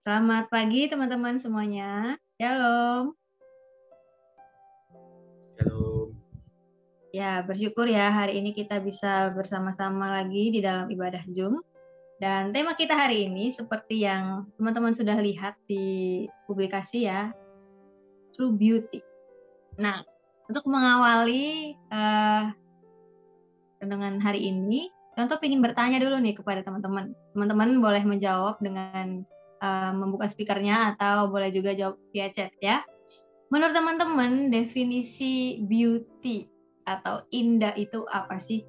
Selamat pagi teman-teman semuanya. Shalom. Halo. Ya, bersyukur ya hari ini kita bisa bersama-sama lagi di dalam ibadah Zoom. Dan tema kita hari ini seperti yang teman-teman sudah lihat di publikasi ya, True Beauty. Nah, untuk mengawali renungan hari ini, contoh ingin bertanya dulu nih kepada teman-teman. Teman-teman boleh menjawab dengan membuka speakernya atau boleh juga jawab via chat ya. Menurut teman-teman, definisi beauty atau indah itu apa sih?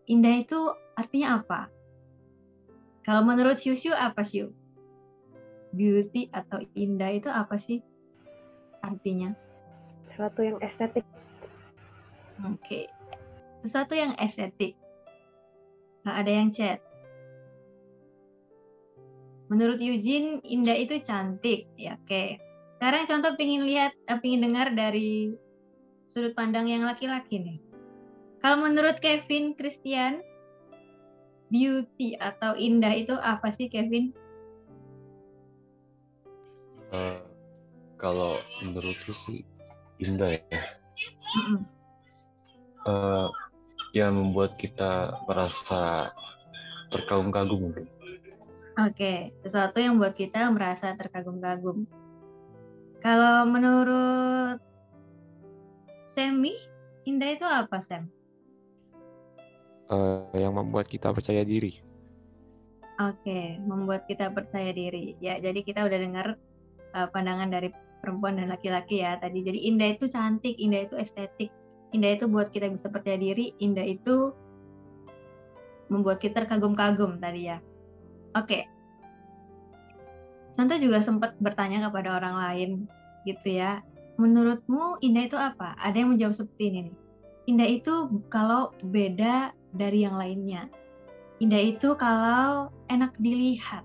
Indah itu artinya apa? Kalau menurut Siu apa Siu? Beauty atau indah itu apa sih artinya? Sesuatu yang estetik. Oke. Sesuatu yang estetik. Nggak ada yang chat. Menurut Eugene, indah itu cantik. Ya, oke. Sekarang contoh pengen dengar dari sudut pandang yang laki-laki nih. Kalau menurut Kevin Christian, beauty atau indah itu apa sih, Kevin? Kalau menurutku sih indah ya. Yang membuat kita merasa terkagum-kagum mungkin. Oke, sesuatu yang buat kita merasa terkagum-kagum. Kalau menurut Semi, indah itu apa, Sam? Yang membuat kita percaya diri. Oke, membuat kita percaya diri. Ya, jadi kita udah dengar pandangan dari perempuan dan laki-laki ya tadi. Jadi indah itu cantik, indah itu estetik, indah itu buat kita bisa percaya diri, indah itu membuat kita terkagum-kagum tadi ya. Oke. Contoh juga sempat bertanya kepada orang lain gitu ya. Menurutmu indah itu apa? Ada yang menjawab seperti ini nih. Indah itu kalau beda dari yang lainnya. Indah itu kalau enak dilihat.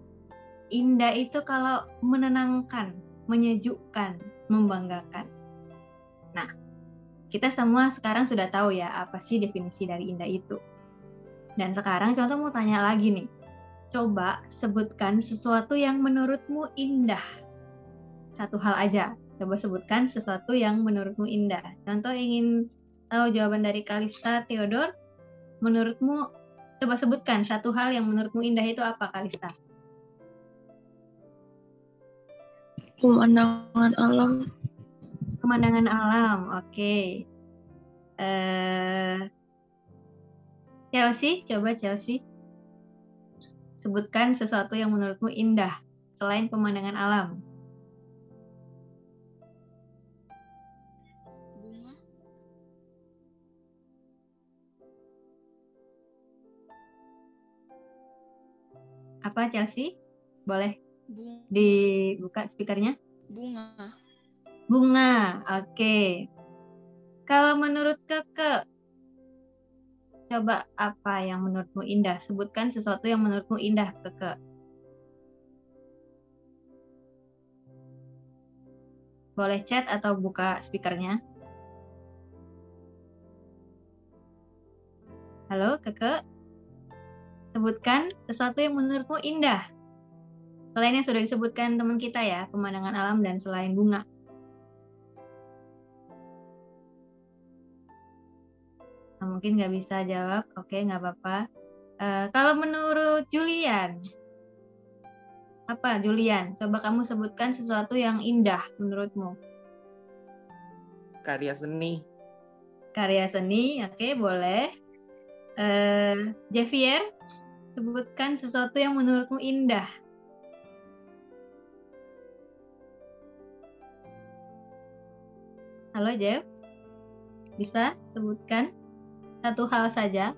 Indah itu kalau menenangkan, menyejukkan, membanggakan. Nah, kita semua sekarang sudah tahu ya apa sih definisi dari indah itu. Dan sekarang contoh mau tanya lagi nih. Coba sebutkan sesuatu yang menurutmu indah. Satu hal aja. Coba sebutkan sesuatu yang menurutmu indah. Contoh ingin tahu jawaban dari Kalista Theodore. Menurutmu, coba sebutkan satu hal yang menurutmu indah itu apa, Kalista? Pemandangan alam. Pemandangan alam, oke. Chelsea, coba Chelsea. Sebutkan sesuatu yang menurutmu indah selain pemandangan alam. Bunga. Apa Chelsea? Boleh Bunga. dibuka speakernya? Bunga. Bunga, oke. Kalau menurut Keke, coba apa yang menurutmu indah? Sebutkan sesuatu yang menurutmu indah, Keke. Boleh chat atau buka speakernya. Halo, Keke. Sebutkan sesuatu yang menurutmu indah. Selain yang sudah disebutkan teman kita ya, pemandangan alam dan selain bunga. Nah, mungkin nggak bisa jawab, oke nggak apa-apa. Kalau menurut Julian, apa Julian? Coba kamu sebutkan sesuatu yang indah menurutmu. Karya seni. Karya seni, oke boleh. Javier, sebutkan sesuatu yang menurutmu indah. Halo Jeff, bisa sebutkan satu hal saja.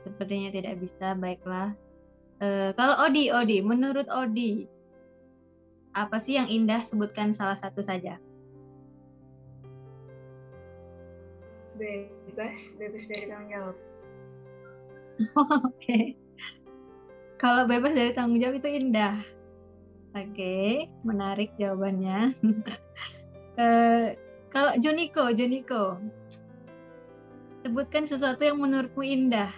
Sepertinya tidak bisa, baiklah. Kalau Odi, menurut Odi, apa sih yang indah? Sebutkan salah satu saja. Bebas dari tanggung jawab. Oke. Kalau bebas dari tanggung jawab itu indah. Oke, menarik jawabannya. Kalau Juniko. Sebutkan sesuatu yang menurutmu indah.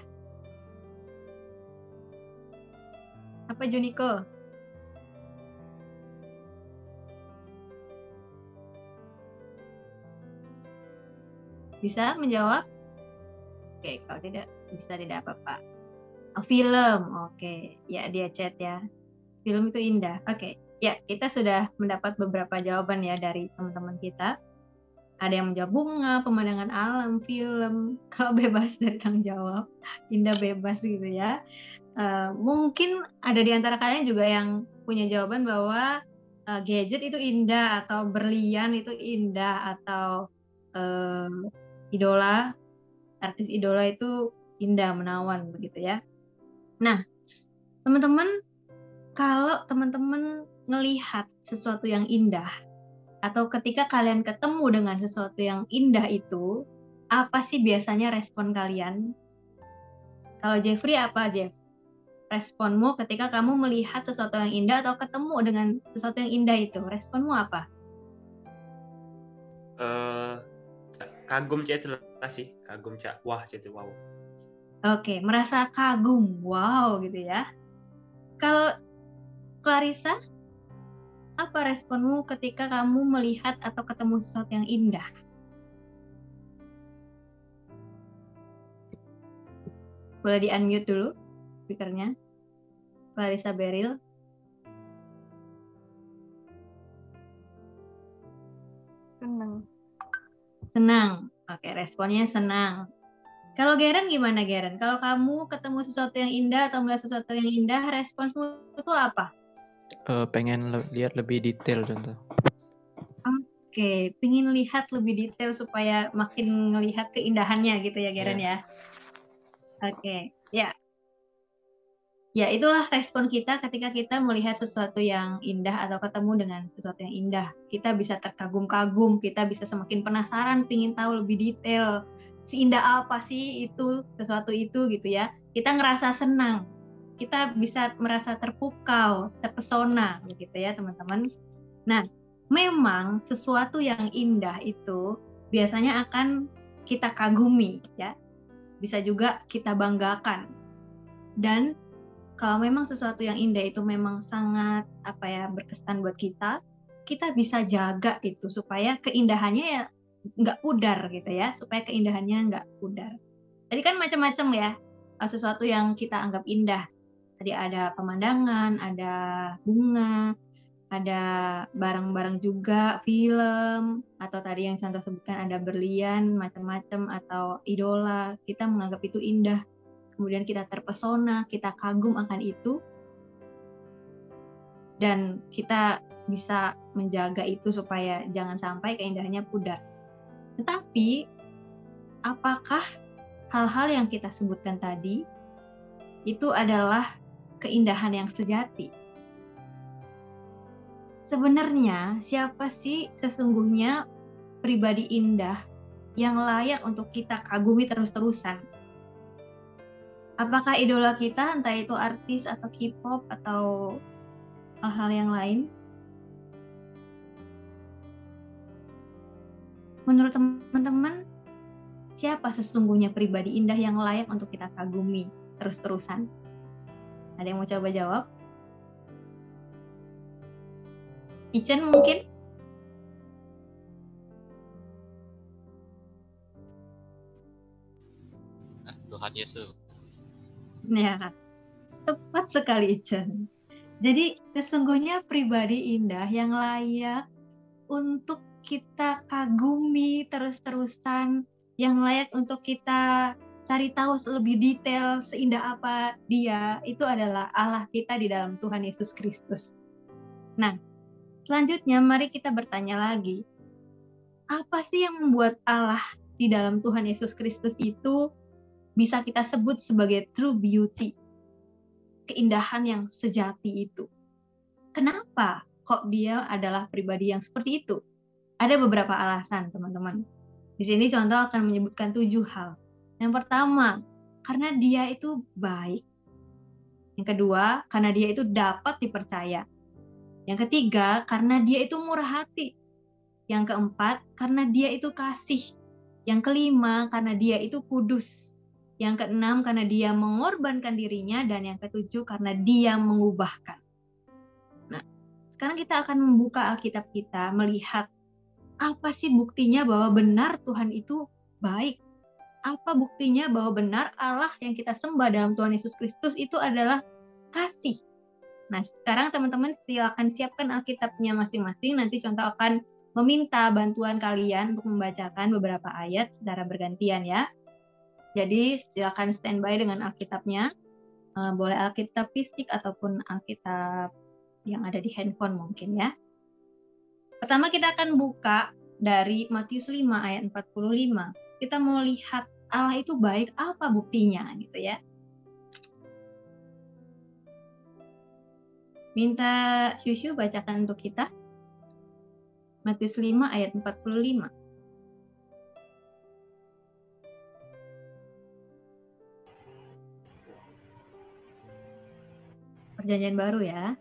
Apa Juniko? Bisa menjawab? Oke, kalau tidak bisa tidak apa-apa. Oh, film, oke. Ya, dia chat ya. Film itu indah. Oke, ya kita sudah mendapat beberapa jawaban ya dari teman-teman kita. Ada yang menjawab bunga, pemandangan alam, film. Kalau bebas dari tanggung jawab, indah bebas gitu ya. Mungkin ada di antara kalian juga yang punya jawaban bahwa gadget itu indah, atau berlian itu indah, atau idola, artis idola itu indah, menawan begitu ya. Nah, teman-teman, kalau teman-teman ngelihat sesuatu yang indah, atau ketika kalian ketemu dengan sesuatu yang indah itu, apa sih biasanya respon kalian? Kalau Jeffrey, apa Jeff? Responmu ketika kamu melihat sesuatu yang indah atau ketemu dengan sesuatu yang indah itu, responmu apa? Kagum cak itu lah sih, kagum cak, wah cak itu wow. Oke, merasa kagum, wow gitu ya. Kalau Clarissa, apa responmu ketika kamu melihat atau ketemu sesuatu yang indah? Boleh di-unmute dulu speakernya. Clarissa Beryl. Senang. Oke, responnya senang. Kalau Geren gimana Geren? Kalau kamu ketemu sesuatu yang indah atau melihat sesuatu yang indah, responsmu itu apa? Pengen lihat lebih detail contoh. Oke, pengen lihat lebih detail supaya makin ngelihat keindahannya gitu ya Geren ya. Oke, ya. Ya, itulah respon kita ketika kita melihat sesuatu yang indah atau ketemu dengan sesuatu yang indah. Kita bisa terkagum-kagum, kita bisa semakin penasaran, pengen tahu lebih detail. Seindah apa sih itu, sesuatu itu gitu ya. Kita ngerasa senang, kita bisa merasa terpukau, terpesona begitu ya teman-teman. Nah, memang sesuatu yang indah itu biasanya akan kita kagumi ya. Bisa juga kita banggakan. Dan kalau memang sesuatu yang indah itu memang sangat berkesan buat kita, kita bisa jaga itu supaya keindahannya ya nggak pudar gitu ya, supaya keindahannya nggak pudar. Tadi kan macam-macam ya sesuatu yang kita anggap indah. Tadi ada pemandangan, ada bunga, ada barang-barang juga, film, atau tadi yang contoh sebutkan ada berlian, macam-macam, atau idola. Kita menganggap itu indah. Kemudian kita terpesona, kita kagum akan itu, dan kita bisa menjaga itu supaya jangan sampai keindahannya pudar. Tetapi, apakah hal-hal yang kita sebutkan tadi itu adalah keindahan yang sejati? Sebenarnya, siapa sih sesungguhnya pribadi indah yang layak untuk kita kagumi terus-terusan? Apakah idola kita, entah itu artis atau K-pop atau hal-hal yang lain? Menurut teman-teman, siapa sesungguhnya pribadi indah yang layak untuk kita kagumi terus-terusan? Ada yang mau coba jawab? Ichen mungkin? Tuhan Yesus. Ya, tepat sekali Ichen. Jadi sesungguhnya pribadi indah yang layak untuk kita kagumi terus-terusan, yang layak untuk kita cari tahu lebih detail seindah apa dia, itu adalah Allah kita di dalam Tuhan Yesus Kristus. Nah, selanjutnya mari kita bertanya lagi, apa sih yang membuat Allah di dalam Tuhan Yesus Kristus itu bisa kita sebut sebagai true beauty, keindahan yang sejati itu? Kenapa kok dia adalah pribadi yang seperti itu? Ada beberapa alasan, teman-teman. Di sini contoh akan menyebutkan 7 hal. Yang pertama, karena dia itu baik. Yang kedua, karena dia itu dapat dipercaya. Yang ketiga, karena dia itu murah hati. Yang keempat, karena dia itu kasih. Yang kelima, karena dia itu kudus. Yang keenam, karena dia mengorbankan dirinya. Dan yang ketujuh, karena dia mengubahkan. Nah, sekarang kita akan membuka Alkitab kita, melihat apa sih buktinya bahwa benar Tuhan itu baik. Apa buktinya bahwa benar Allah yang kita sembah dalam Tuhan Yesus Kristus itu adalah kasih. Nah, sekarang teman-teman silakan siapkan Alkitabnya masing-masing. Nanti contoh akan meminta bantuan kalian untuk membacakan beberapa ayat secara bergantian ya. Jadi silakan standby dengan Alkitabnya. Boleh Alkitab fisik ataupun Alkitab yang ada di handphone mungkin ya. Pertama kita akan buka dari Matius 5 ayat 45. Kita mau lihat Allah itu baik, apa buktinya gitu ya. Minta Syusyu bacakan untuk kita. Matius 5 ayat 45. Perjanjian baru ya.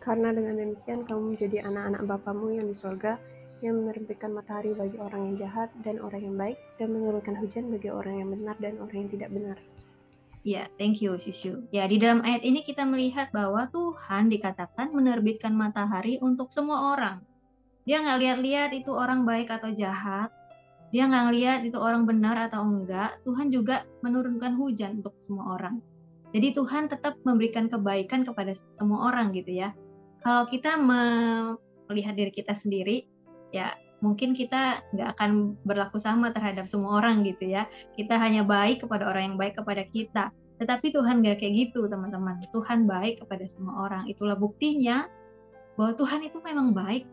Karena dengan demikian kamu menjadi anak-anak Bapamu yang di sorga, yang menerbitkan matahari bagi orang yang jahat dan orang yang baik, dan menurunkan hujan bagi orang yang benar dan orang yang tidak benar. Ya, thank you Syusyu. Ya, di dalam ayat ini kita melihat bahwa Tuhan dikatakan menerbitkan matahari untuk semua orang. Dia nggak lihat-lihat itu orang baik atau jahat. Dia nggak lihat itu orang benar atau enggak. Tuhan juga menurunkan hujan untuk semua orang. Jadi Tuhan tetap memberikan kebaikan kepada semua orang gitu ya. Kalau kita melihat diri kita sendiri, ya mungkin kita nggak akan berlaku sama terhadap semua orang gitu ya. Kita hanya baik kepada orang yang baik kepada kita. Tetapi Tuhan nggak kayak gitu teman-teman. Tuhan baik kepada semua orang. Itulah buktinya bahwa Tuhan itu memang baik.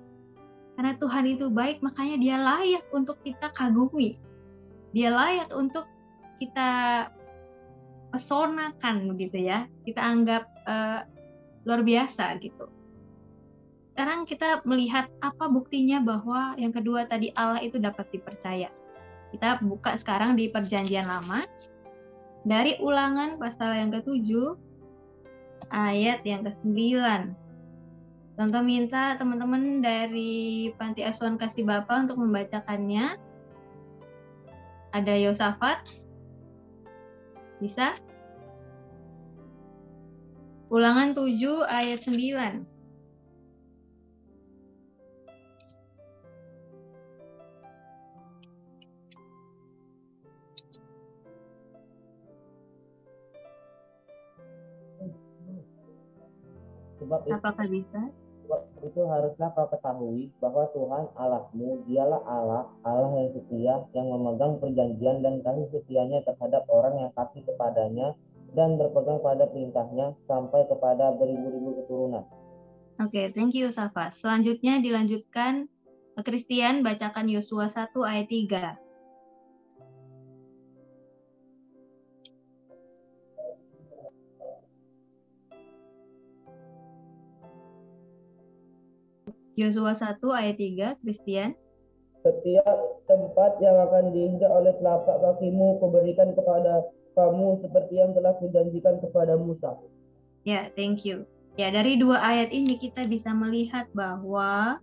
Karena Tuhan itu baik, makanya dia layak untuk kita kagumi. Dia layak untuk kita pesonakan begitu ya. Kita anggap luar biasa gitu. Sekarang kita melihat apa buktinya bahwa yang kedua tadi Allah itu dapat dipercaya. Kita buka sekarang di Perjanjian Lama. Dari Ulangan pasal yang ke-7 ayat yang ke-9. Contoh minta teman-teman dari Panti Asuhan Kasih Bapa untuk membacakannya. Ada Yosafat. Bisa? Ulangan 7 ayat 9. Apakah bisa? Sebab itu haruslah kau ketahui bahwa Tuhan Allahmu dialah Allah, Allah yang setia, yang memegang perjanjian dan kasih setianya terhadap orang yang taat kepadanya dan berpegang pada perintahnya sampai kepada beribu-ribu keturunan. Oke, thank you Safa. Selanjutnya dilanjutkan Christian bacakan Yosua 1 ayat 3. Yosua 1 ayat 3, Christian. Setiap tempat yang akan diinjak oleh telapak kakimu kuberikan kepada kamu seperti yang telah kujanjikan kepada Musa. Ya, thank you. Ya, dari dua ayat ini kita bisa melihat bahwa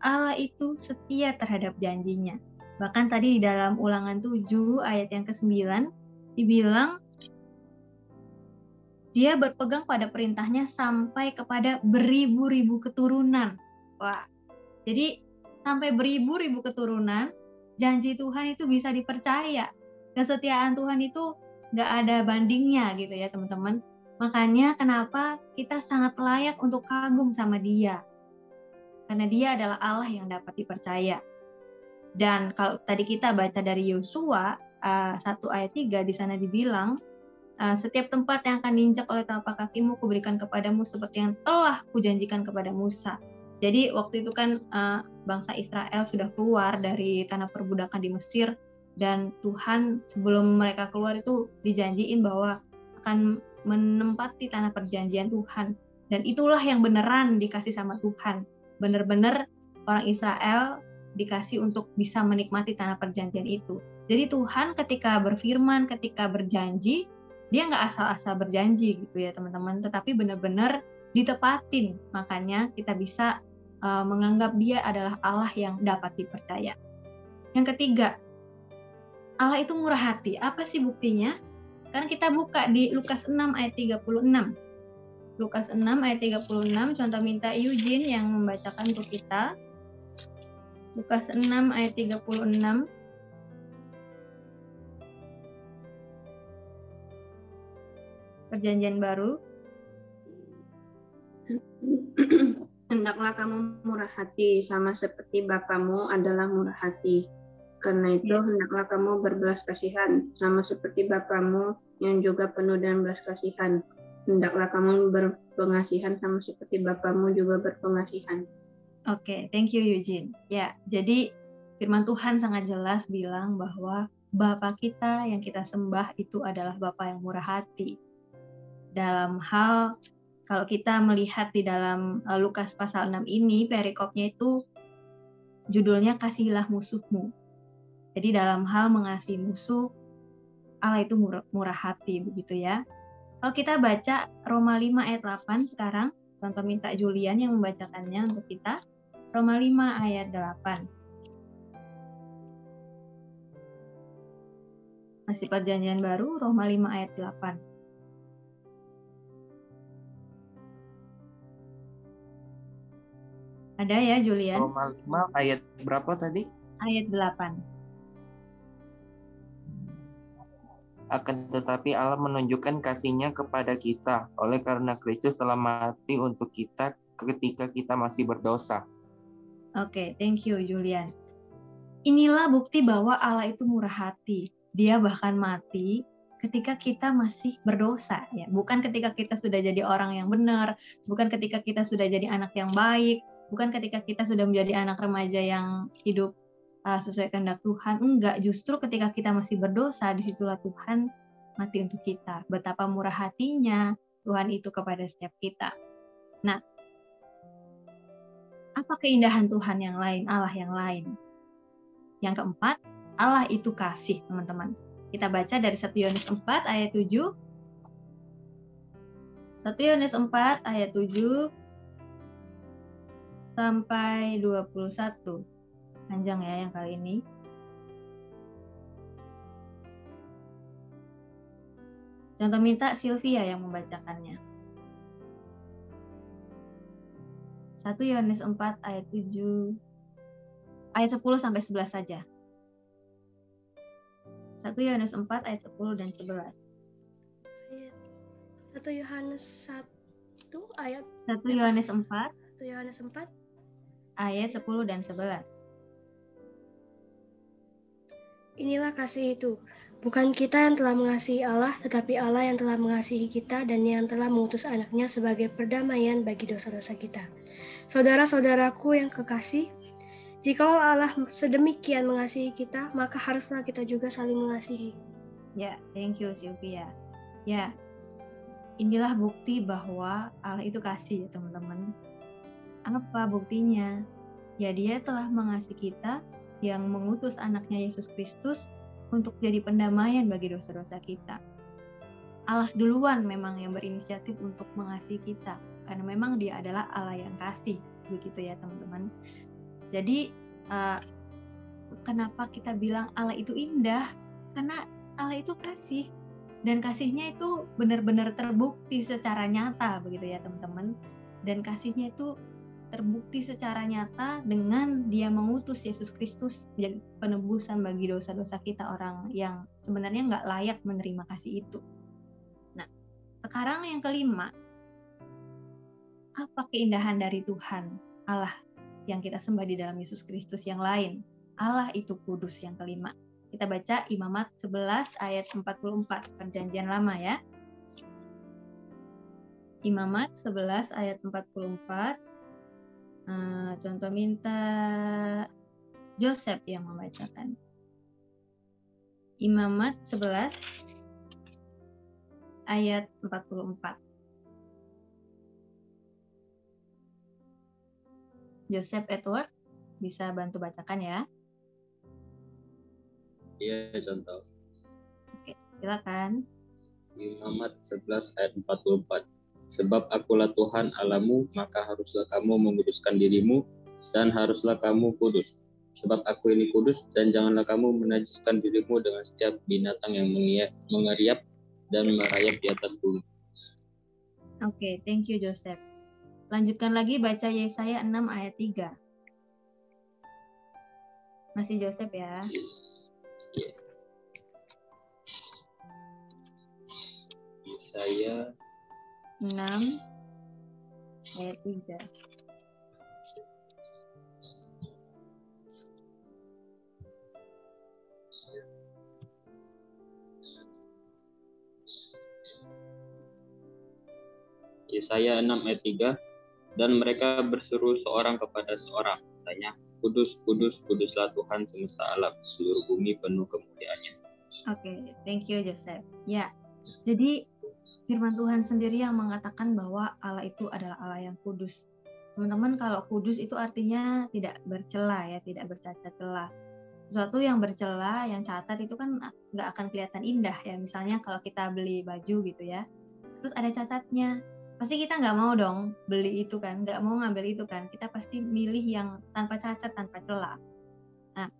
Allah itu setia terhadap janjinya. Bahkan tadi di dalam Ulangan 7 ayat yang ke-9 dibilang dia berpegang pada perintahnya sampai kepada beribu-ribu keturunan. Wah, jadi sampai beribu-ribu keturunan, janji Tuhan itu bisa dipercaya. Kesetiaan Tuhan itu nggak ada bandingnya gitu ya teman-teman. Makanya kenapa kita sangat layak untuk kagum sama dia. Karena dia adalah Allah yang dapat dipercaya. Dan kalau tadi kita baca dari Yosua 1 ayat 3 di sana dibilang, setiap tempat yang akan diinjak oleh telapak kakimu kuberikan kepadamu seperti yang telah kujanjikan kepada Musa. Jadi waktu itu kan bangsa Israel sudah keluar dari tanah perbudakan di Mesir, dan Tuhan sebelum mereka keluar itu dijanjiin bahwa akan menempati tanah perjanjian Tuhan. Dan itulah yang beneran dikasih sama Tuhan. Benar-benar orang Israel dikasih untuk bisa menikmati tanah perjanjian itu. Jadi Tuhan ketika berfirman, ketika berjanji, dia nggak asal-asal berjanji gitu ya teman-teman, tetapi benar-benar ditepatin. Makanya kita bisa menganggap dia adalah Allah yang dapat dipercaya. Yang ketiga, Allah itu murah hati. Apa sih buktinya? Sekarang kita buka di Lukas 6 ayat 36. Lukas 6 ayat 36, contoh minta Eugene yang membacakan untuk kita. Lukas 6 ayat 36. Perjanjian baru. Hendaklah kamu murah hati, sama seperti Bapamu adalah murah hati. Karena itu, hendaklah kamu berbelas kasihan, sama seperti Bapamu yang juga penuh dengan belas kasihan. Hendaklah kamu berpengasihan, sama seperti Bapamu juga berpengasihan. Oke, thank you Eugene. Ya, jadi firman Tuhan sangat jelas bilang bahwa Bapa kita yang kita sembah itu adalah Bapa yang murah hati. Dalam hal kalau kita melihat di dalam Lukas pasal 6 ini, perikopnya itu judulnya Kasihilah Musuhmu. Jadi dalam hal mengasihi musuh, Allah itu murah hati, begitu ya. Kalau kita baca Roma 5 ayat 8 sekarang, contoh minta Julian yang membacakannya untuk kita. Roma 5 ayat 8. Masih perjanjian baru, Roma 5 ayat 8. Ada ya Julian? Roma 5 ayat berapa tadi? Ayat 8. Akan tetapi Allah menunjukkan kasih-Nya kepada kita oleh karena Kristus telah mati untuk kita ketika kita masih berdosa. Oke, thank you Julian. Inilah bukti bahwa Allah itu murah hati. Dia bahkan mati ketika kita masih berdosa, ya. Bukan ketika kita sudah jadi orang yang benar, bukan ketika kita sudah jadi anak yang baik, bukan ketika kita sudah menjadi anak remaja yang hidup sesuai kehendak Tuhan. Enggak, justru ketika kita masih berdosa, disitulah Tuhan mati untuk kita. Betapa murah hatinya Tuhan itu kepada setiap kita. Nah, apa keindahan Tuhan yang lain, Allah yang lain? Yang keempat, Allah itu kasih, teman-teman. Kita baca dari 1 Yohanes 4 ayat 7. 1 Yohanes 4 ayat 7 sampai 21. Panjang ya yang kali ini. Contoh minta Sylvia yang membacakannya. 1 Yohanes 4 ayat 7 ayat 10 sampai 11 saja. 1 Yohanes 4 ayat 10 dan 11. 1 Yohanes 1 ayat 1 Yohanes 4 1 Yohanes 4 ayat 10 dan 11. Inilah kasih itu, bukan kita yang telah mengasihi Allah, tetapi Allah yang telah mengasihi kita dan yang telah mengutus anaknya sebagai perdamaian bagi dosa-dosa kita. Saudara-saudaraku yang kekasih, jikalau Allah sedemikian mengasihi kita, maka haruslah kita juga saling mengasihi. Ya, thank you Sylvia. Ya, inilah bukti bahwa Allah itu kasih ya teman-teman. Apa buktinya? Ya, Dia telah mengasihi kita yang mengutus anaknya Yesus Kristus untuk jadi pendamaian bagi dosa-dosa kita. Allah duluan memang yang berinisiatif untuk mengasihi kita, karena memang Dia adalah Allah yang kasih, begitu ya teman-teman. Jadi kenapa kita bilang Allah itu indah? Karena Allah itu kasih, dan kasihnya itu benar-benar terbukti secara nyata, begitu ya teman-teman. Dan kasihnya itu terbukti secara nyata dengan Dia mengutus Yesus Kristus menjadi penebusan bagi dosa-dosa kita, orang yang sebenarnya nggak layak menerima kasih itu. Nah, sekarang yang kelima, apa keindahan dari Tuhan Allah yang kita sembah di dalam Yesus Kristus yang lain? Allah itu kudus yang kelima. Kita baca Imamat 11 ayat 44, Perjanjian Lama ya. Imamat 11 ayat 44. Contoh minta Joseph yang membacakan. Imamat 11 ayat 44. Joseph Edward bisa bantu bacakan ya. Iya, contoh. Oke, silakan. Imamat 11 ayat 44. Sebab akulah Tuhan Allahmu, maka haruslah kamu menguduskan dirimu, dan haruslah kamu kudus. Sebab aku ini kudus, dan janganlah kamu menajiskan dirimu dengan setiap binatang yang mengeriap dan merayap di atas bumi. Oke, thank you Joseph. Lanjutkan lagi baca Yesaya 6 ayat 3. Masih Joseph ya. Ya. Yesaya 6 ayat 3. Yesaya 6 ayat 3, dan mereka berseru seorang kepada seorang, katanya, kudus, kudus, kuduslah Tuhan semesta alam, seluruh bumi penuh kemuliaannya. Oke, thank you Joseph. Ya, jadi firman Tuhan sendiri yang mengatakan bahwa Allah itu adalah Allah yang kudus. Teman-teman, kalau kudus itu artinya tidak bercela ya, tidak bercacat celah. Sesuatu yang bercela, yang cacat itu kan nggak akan kelihatan indah ya. Misalnya kalau kita beli baju gitu ya, terus ada cacatnya, pasti kita nggak mau dong beli itu kan, nggak mau ngambil itu kan. Kita pasti milih yang tanpa cacat, tanpa celah. Nah,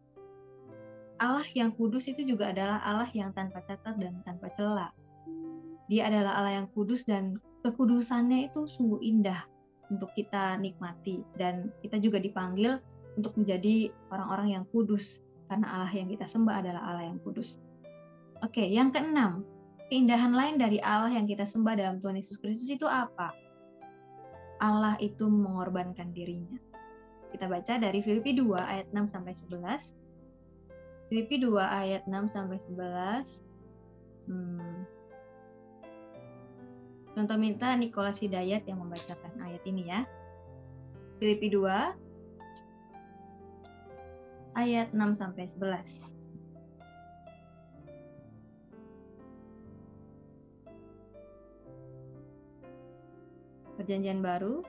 Allah yang kudus itu juga adalah Allah yang tanpa cacat dan tanpa celah. Dia adalah Allah yang kudus dan kekudusannya itu sungguh indah untuk kita nikmati. Dan kita juga dipanggil untuk menjadi orang-orang yang kudus karena Allah yang kita sembah adalah Allah yang kudus. Oke, yang keenam, keindahan lain dari Allah yang kita sembah dalam Tuhan Yesus Kristus itu apa? Allah itu mengorbankan dirinya. Kita baca dari Filipi 2 ayat 6 sampai 11. Filipi 2 ayat 6 sampai 11. Contoh minta Nicholas Hidayat yang membacakan ayat ini ya. Filipi 2 ayat 6 sampai 11. Perjanjian baru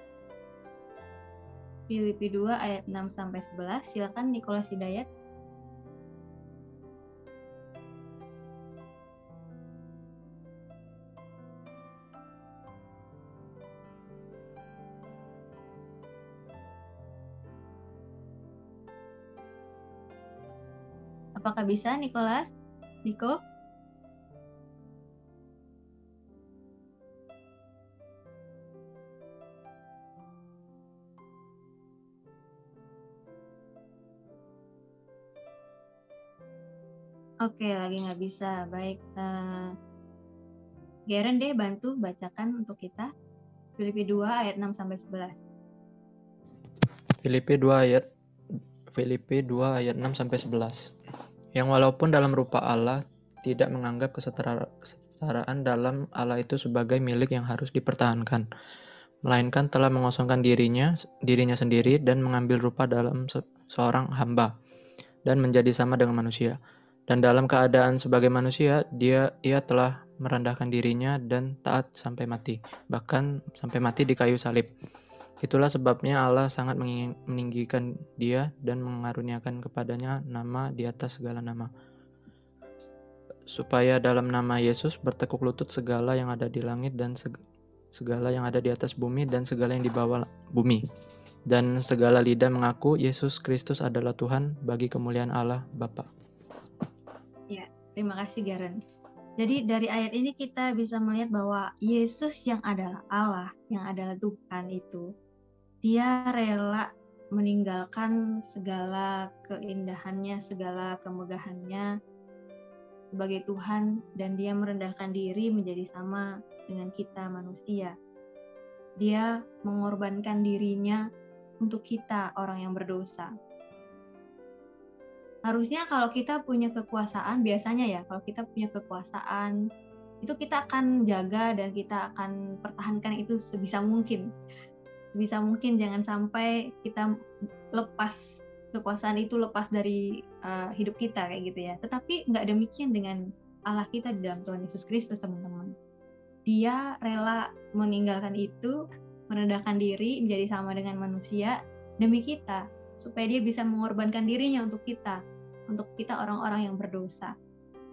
Filipi 2 ayat 6 sampai 11. Silakan Nicholas Hidayat. Apakah bisa, Nicholas? Niko? Oke, lagi nggak bisa. Baik. Garen deh bantu bacakan untuk kita. Filipi 2 ayat 6 sampai 11. Filipi 2 ayat 6 sampai 11. Yang walaupun dalam rupa Allah tidak menganggap kesetaraan dalam Allah itu sebagai milik yang harus dipertahankan, melainkan telah mengosongkan dirinya sendiri dan mengambil rupa dalam seorang hamba dan menjadi sama dengan manusia. Dan dalam keadaan sebagai manusia, ia telah merendahkan dirinya dan taat sampai mati, bahkan sampai mati di kayu salib. Itulah sebabnya Allah sangat meninggikan dia dan mengaruniakan kepadanya nama di atas segala nama, supaya dalam nama Yesus bertekuk lutut segala yang ada di langit dan segala yang ada di atas bumi dan segala yang di bawah bumi, dan segala lidah mengaku Yesus Kristus adalah Tuhan bagi kemuliaan Allah Bapa. Ya, terima kasih Garen. Jadi dari ayat ini kita bisa melihat bahwa Yesus yang adalah Allah, yang adalah Tuhan itu, dia rela meninggalkan segala keindahannya, segala kemegahannya sebagai Tuhan, dan dia merendahkan diri menjadi sama dengan kita manusia. Dia mengorbankan dirinya untuk kita, orang yang berdosa. Harusnya kalau kita punya kekuasaan, biasanya ya, kalau kita punya kekuasaan, itu kita akan jaga dan kita akan pertahankan itu sebisa mungkin. Sebisa mungkin jangan sampai kita lepas kekuasaan itu, lepas dari hidup kita kayak gitu ya. Tetapi nggak demikian dengan Allah kita di dalam Tuhan Yesus Kristus, teman-teman. Dia rela meninggalkan itu, merendahkan diri menjadi sama dengan manusia demi kita, supaya dia bisa mengorbankan dirinya untuk kita orang-orang yang berdosa.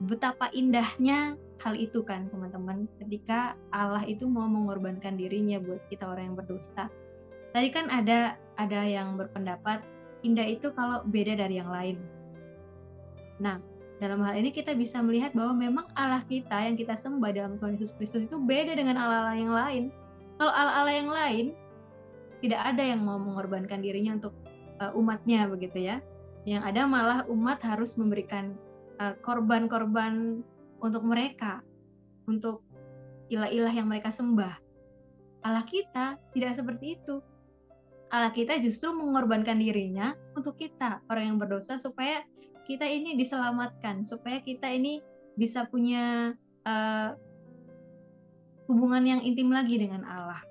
Betapa indahnya hal itu kan teman-teman, ketika Allah itu mau mengorbankan dirinya buat kita orang yang berdosa. Tadi kan ada yang berpendapat indah itu kalau beda dari yang lain. Nah, dalam hal ini kita bisa melihat bahwa memang Allah kita yang kita sembah dalam Tuhan Yesus Kristus itu beda dengan Allah-Allah yang lain. Kalau Allah-Allah yang lain, tidak ada yang mau mengorbankan dirinya untuk umatnya begitu ya. Yang ada malah umat harus memberikan korban-korban untuk mereka, untuk ilah-ilah yang mereka sembah. Allah kita tidak seperti itu. Allah kita justru mengorbankan dirinya untuk kita, orang yang berdosa, supaya kita ini diselamatkan, supaya kita ini bisa punya hubungan yang intim lagi dengan Allah.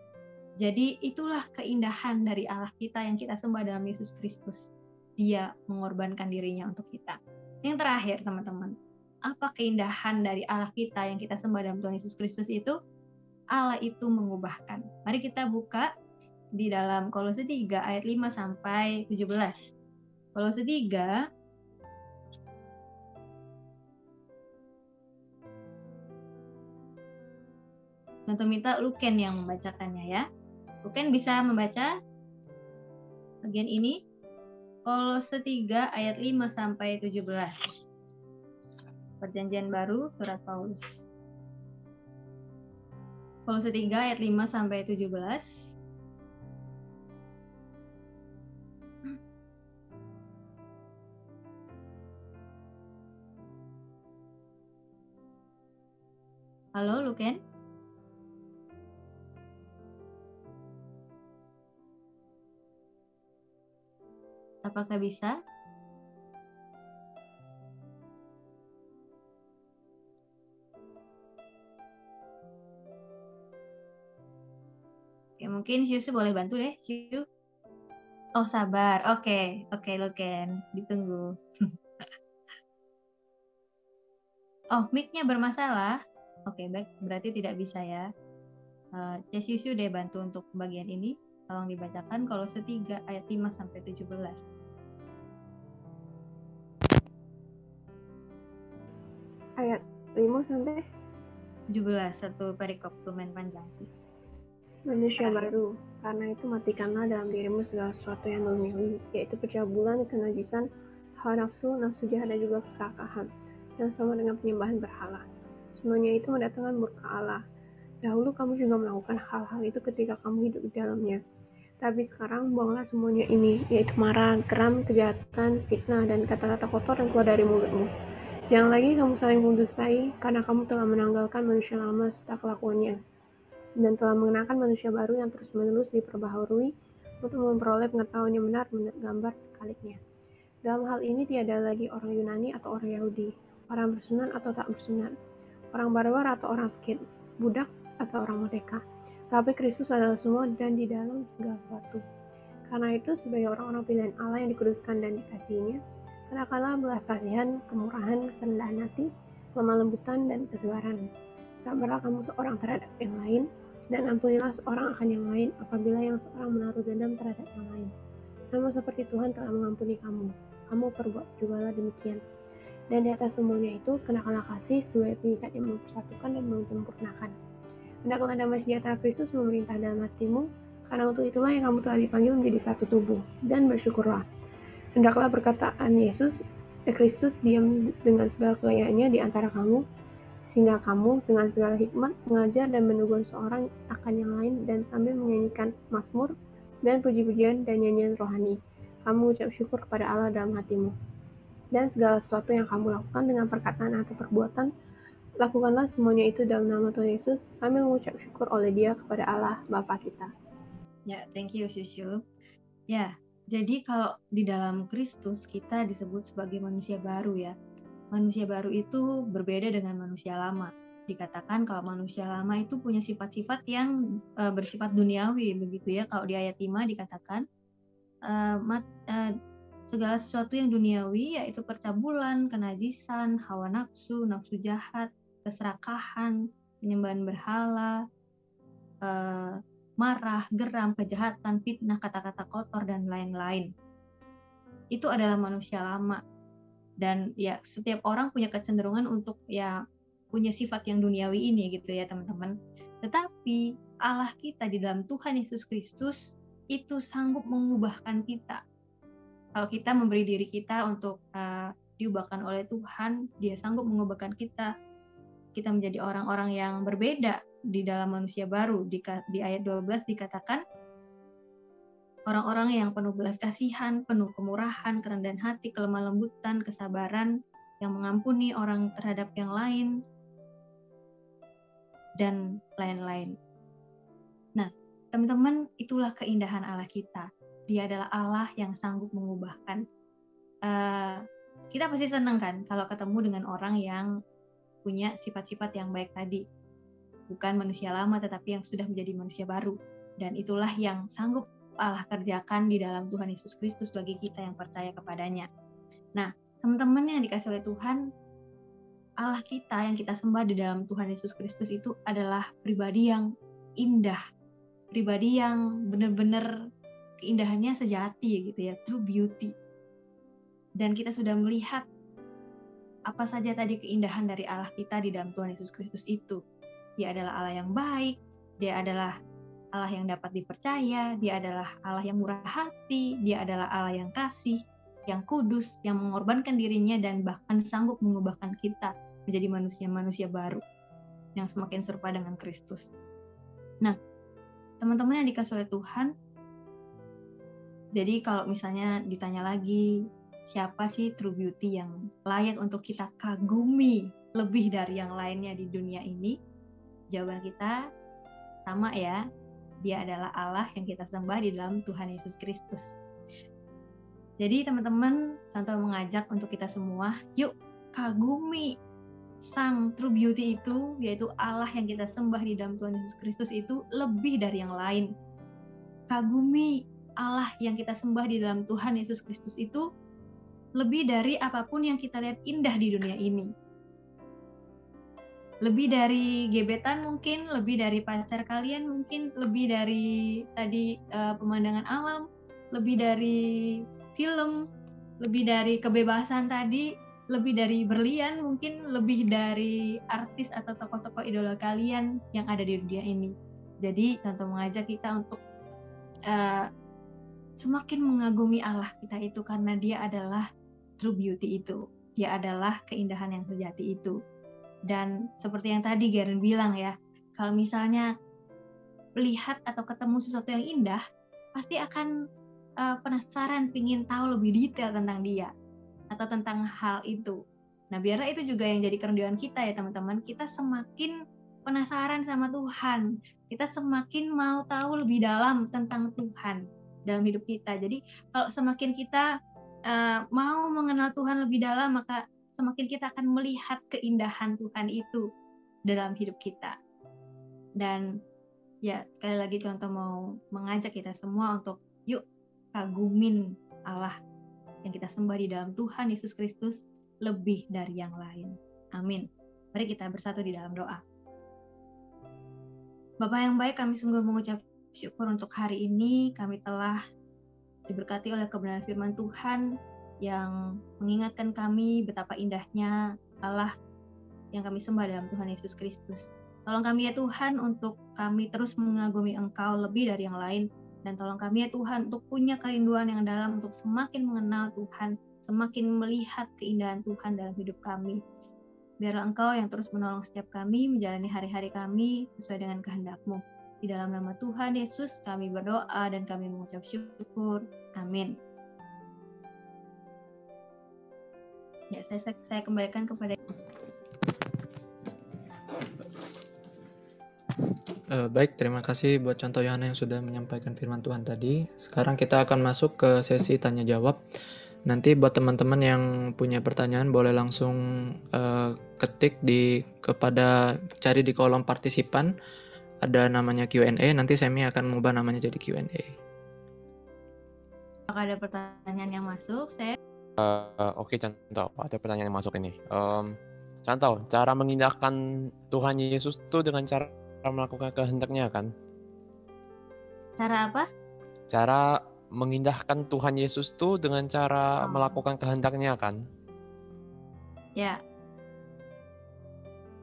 Jadi itulah keindahan dari Allah kita yang kita sembah dalam Yesus Kristus. Dia mengorbankan dirinya untuk kita. Yang terakhir teman-teman, apa keindahan dari Allah kita yang kita sembah dalam Tuhan Yesus Kristus itu? Allah itu mengubahkan. Mari kita buka di dalam Kolose 3 ayat 5 sampai 17. Kolose 3 Contoh minta Luken yang membacakannya ya. Luken bisa membaca bagian ini. Kolose 3 ayat 5 sampai 17. Perjanjian baru surat Paulus. Kolose 3 ayat 5 sampai 17. Halo Luken? Apakah bisa? Oke, mungkin Siu boleh bantu deh, Siu. Oh, sabar. Oke, Luken, ditunggu. Oh, mic-nya bermasalah. Oke, baik, berarti tidak bisa ya. Siu deh bantu untuk bagian ini. Tolong dibacakan Kolose 3 ayat 5 sampai 17. Ayat 5 sampai 17, satu perikop lumayan panjang sih. Manusia baru, karena itu matikanlah dalam dirimu segala sesuatu yang duniawi, yaitu pencabulan, kenajisan, hawa nafsu, nafsu jahat dan juga keserakahan, yang sama dengan penyembahan berhala. Semuanya itu mendatangkan murka Allah. Dahulu kamu juga melakukan hal-hal itu ketika kamu hidup di dalamnya. Tapi sekarang buanglah semuanya ini, yaitu marah, geram, kejahatan, fitnah, dan kata-kata kotor yang keluar dari mulutmu. Jangan lagi kamu saling mendustai, karena kamu telah menanggalkan manusia lama serta kelakuannya, dan telah mengenakan manusia baru yang terus-menerus diperbaharui untuk memperoleh pengetahuan yang benar menurut gambar kaliknya. Dalam hal ini tiada lagi orang Yunani atau orang Yahudi, orang bersunat atau tak bersunat, orang barbar atau orang skit, budak atau orang merdeka. Tapi Kristus adalah semua dan di dalam segala sesuatu. Karena itu sebagai orang-orang pilihan Allah yang dikuduskan dan dikasihinya, kenakanlah belas kasihan, kemurahan, kerendahan hati, lemah lembutan, dan kesabaran. Sabarlah kamu seorang terhadap yang lain, dan ampunilah seorang akan yang lain apabila yang seorang menaruh dendam terhadap yang lain. Sama seperti Tuhan telah mengampuni kamu, kamu perbuat jugalah demikian. Dan di atas semuanya itu, kenakanlah kasih sebagai pengikat yang mempersatukan dan menyempurnakan. Hendaklah damai sejahtera Kristus memerintah dalam hatimu, karena untuk itulah yang kamu telah dipanggil menjadi satu tubuh, dan bersyukurlah. Hendaklah perkataan Kristus diam dengan segala kekayaannya di antara kamu, sehingga kamu dengan segala hikmat mengajar dan menegur seorang akan yang lain, dan sambil menyanyikan mazmur dan puji-pujian dan nyanyian rohani, kamu ucap syukur kepada Allah dalam hatimu. Dan segala sesuatu yang kamu lakukan dengan perkataan atau perbuatan, lakukanlah semuanya itu dalam nama Tuhan Yesus, sambil mengucap syukur oleh Dia kepada Allah Bapa kita. Ya, thank you Siu. Ya, jadi kalau di dalam Kristus kita disebut sebagai manusia baru ya. Manusia baru itu berbeda dengan manusia lama. Dikatakan kalau manusia lama itu punya sifat-sifat yang bersifat duniawi begitu ya. Kalau di ayat 5 dikatakan segala sesuatu yang duniawi, yaitu percabulan, kenajisan, hawa nafsu, nafsu jahat, keserakahan, penyembahan berhala, marah, geram, kejahatan, fitnah, kata-kata kotor, dan lain-lain. Itu adalah manusia lama. Dan ya setiap orang punya kecenderungan untuk ya punya sifat yang duniawi ini gitu ya teman-teman. Tetapi Allah kita di dalam Tuhan Yesus Kristus itu sanggup mengubahkan kita. Kalau kita memberi diri kita untuk diubahkan oleh Tuhan, Dia sanggup mengubahkan kita. Kita menjadi orang-orang yang berbeda di dalam manusia baru. Di ayat 12 dikatakan, orang-orang yang penuh belas kasihan, penuh kemurahan, kerendahan hati, kelemah lembutan, kesabaran, yang mengampuni orang terhadap yang lain, dan lain-lain. Nah, teman-teman, itulah keindahan Allah kita. Dia adalah Allah yang sanggup mengubahkan. Kita pasti senang kan kalau ketemu dengan orang yang punya sifat-sifat yang baik tadi. Bukan manusia lama, tetapi yang sudah menjadi manusia baru. Dan itulah yang sanggup Allah kerjakan di dalam Tuhan Yesus Kristus bagi kita yang percaya kepadanya. Nah, teman-teman yang dikasih oleh Tuhan, Allah kita yang kita sembah di dalam Tuhan Yesus Kristus itu adalah pribadi yang indah. Pribadi yang benar-benar keindahannya sejati gitu ya, true beauty. Dan kita sudah melihat apa saja tadi keindahan dari Allah kita di dalam Tuhan Yesus Kristus itu. Dia adalah Allah yang baik, Dia adalah Allah yang dapat dipercaya, Dia adalah Allah yang murah hati, Dia adalah Allah yang kasih, yang kudus, yang mengorbankan dirinya dan bahkan sanggup mengubahkan kita menjadi manusia-manusia baru yang semakin serupa dengan Kristus. Nah, teman-teman yang dikasih oleh Tuhan, jadi kalau misalnya ditanya lagi, siapa sih true beauty yang layak untuk kita kagumi lebih dari yang lainnya di dunia ini? Jawaban kita sama ya, Dia adalah Allah yang kita sembah di dalam Tuhan Yesus Kristus. Jadi teman-teman, contoh mengajak untuk kita semua, yuk kagumi Sang true beauty itu, yaitu Allah yang kita sembah di dalam Tuhan Yesus Kristus itu lebih dari yang lain. Kagumi Allah yang kita sembah di dalam Tuhan Yesus Kristus itu lebih dari apapun yang kita lihat indah di dunia ini. Lebih dari gebetan mungkin, lebih dari pacar kalian mungkin, lebih dari tadi pemandangan alam, lebih dari film, lebih dari kebebasan tadi, lebih dari berlian mungkin, lebih dari artis atau tokoh-tokoh idola kalian yang ada di dunia ini. Jadi contoh mengajak kita untuk semakin mengagumi Allah kita itu karena Dia adalah true beauty itu. Dia adalah keindahan yang sejati itu. Dan seperti yang tadi Garen bilang ya, kalau misalnya lihat atau ketemu sesuatu yang indah, pasti akan penasaran, pingin tahu lebih detail tentang dia atau tentang hal itu. Nah, biarlah itu juga yang jadi kerendian kita ya teman-teman. Kita semakin penasaran sama Tuhan. Kita semakin mau tahu lebih dalam tentang Tuhan dalam hidup kita. Jadi kalau semakin kita mau mengenal Tuhan lebih dalam, maka semakin kita akan melihat keindahan Tuhan itu dalam hidup kita. Dan ya sekali lagi contoh mau mengajak kita semua untuk yuk kagumin Allah yang kita sembah di dalam Tuhan Yesus Kristus lebih dari yang lain. Amin. Mari kita bersatu di dalam doa. Bapa yang baik, kami sungguh mengucap syukur untuk hari ini. Kami telah diberkati oleh kebenaran firman Tuhan yang mengingatkan kami betapa indahnya Allah yang kami sembah dalam Tuhan Yesus Kristus. Tolong kami ya Tuhan untuk kami terus mengagumi Engkau lebih dari yang lain, dan tolong kami ya Tuhan untuk punya kerinduan yang dalam untuk semakin mengenal Tuhan, semakin melihat keindahan Tuhan dalam hidup kami. Biarlah Engkau yang terus menolong setiap kami menjalani hari-hari kami sesuai dengan kehendak-Mu. Di dalam nama Tuhan Yesus kami berdoa dan kami mengucap syukur. Amin. Ya, saya kembalikan kepada Baik, terima kasih buat contoh Yohana yang sudah menyampaikan firman Tuhan tadi. Sekarang kita akan masuk ke sesi tanya jawab. Nanti buat teman-teman yang punya pertanyaan boleh langsung ketik cari di kolom partisipan, ada namanya Q&A. Nanti Semi akan mengubah namanya jadi Q&A. Apakah ada pertanyaan yang masuk? Oke, contoh ada pertanyaan yang masuk ini. Contoh, cara mengindahkan Tuhan Yesus itu dengan cara melakukan kehendaknya kan? Cara apa? Cara mengindahkan Tuhan Yesus itu dengan cara melakukan kehendaknya kan? Ya.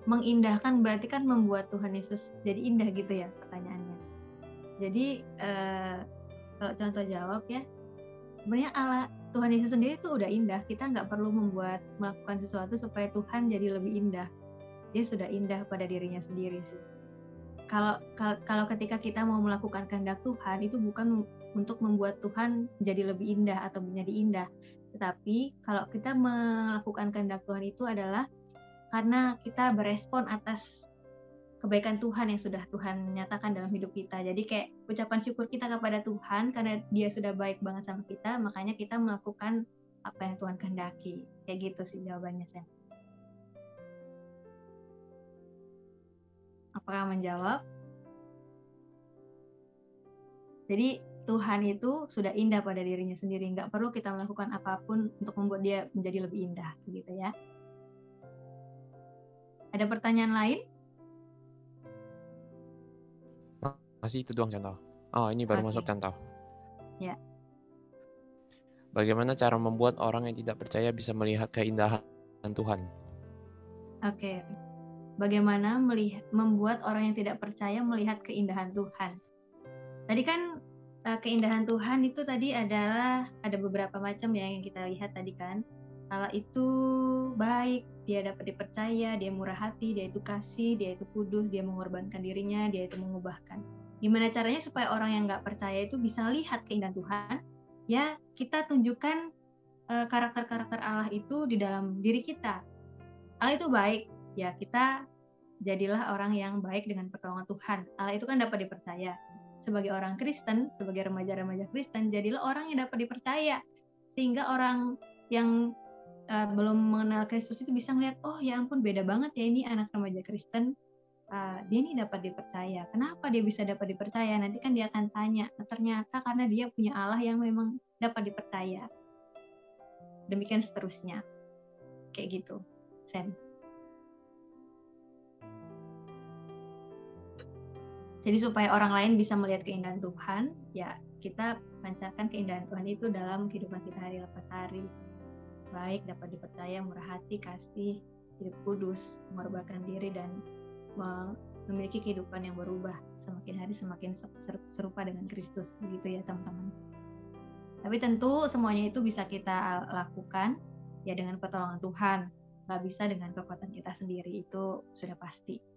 Mengindahkan berarti kan membuat Tuhan Yesus jadi indah gitu ya pertanyaannya. Jadi kalau contoh jawab ya, sebenarnya Tuhan Yesus sendiri tuh udah indah. Kita nggak perlu melakukan sesuatu supaya Tuhan jadi lebih indah. Dia sudah indah pada dirinya sendiri sih. Kalau ketika kita mau melakukan kehendak Tuhan, itu bukan untuk membuat Tuhan jadi lebih indah atau menjadi indah. Tetapi kalau kita melakukan kehendak Tuhan itu adalah karena kita berespon atas kebaikan Tuhan yang sudah Tuhan nyatakan dalam hidup kita. Jadi kayak ucapan syukur kita kepada Tuhan karena Dia sudah baik banget sama kita, makanya kita melakukan apa yang Tuhan kehendaki. Kayak gitu sih jawabannya, Sam. Apakah menjawab? Jadi Tuhan itu sudah indah pada dirinya sendiri, nggak perlu kita melakukan apapun untuk membuat Dia menjadi lebih indah, gitu ya. Ada pertanyaan lain? Masih itu doang contoh. Oh, ini baru masuk contoh. Ya. Bagaimana cara membuat orang yang tidak percaya bisa melihat keindahan Tuhan? Oke. Bagaimana membuat orang yang tidak percaya melihat keindahan Tuhan? Tadi kan keindahan Tuhan itu tadi adalah ada beberapa macam ya yang kita lihat tadi kan. Allah itu baik, Dia dapat dipercaya, Dia murah hati, Dia itu kasih, Dia itu kudus, Dia mengorbankan dirinya, Dia itu mengubahkan. Gimana caranya supaya orang yang nggak percaya itu bisa lihat keindahan Tuhan? Ya, kita tunjukkan karakter-karakter Allah itu di dalam diri kita. Allah itu baik, ya kita jadilah orang yang baik dengan pertolongan Tuhan. Allah itu kan dapat dipercaya. Sebagai orang Kristen, sebagai remaja-remaja Kristen, jadilah orang yang dapat dipercaya. Sehingga orang yang belum mengenal Kristus itu bisa melihat, oh ya ampun beda banget ya ini anak remaja Kristen, dia ini dapat dipercaya. Kenapa dia bisa dapat dipercaya? Nanti kan dia akan tanya, ternyata karena dia punya Allah yang memang dapat dipercaya. Demikian seterusnya. Kayak gitu, Sam. Jadi supaya orang lain bisa melihat keindahan Tuhan, ya kita pancarkan keindahan Tuhan itu dalam kehidupan kita hari lepas hari. Baik, dapat dipercaya, murah hati, kasih, hidup kudus, mengorbankan diri, dan memiliki kehidupan yang berubah. Semakin hari semakin serupa dengan Kristus, begitu ya teman-teman. Tapi tentu semuanya itu bisa kita lakukan ya dengan pertolongan Tuhan. Nggak bisa dengan kekuatan kita sendiri, itu sudah pasti.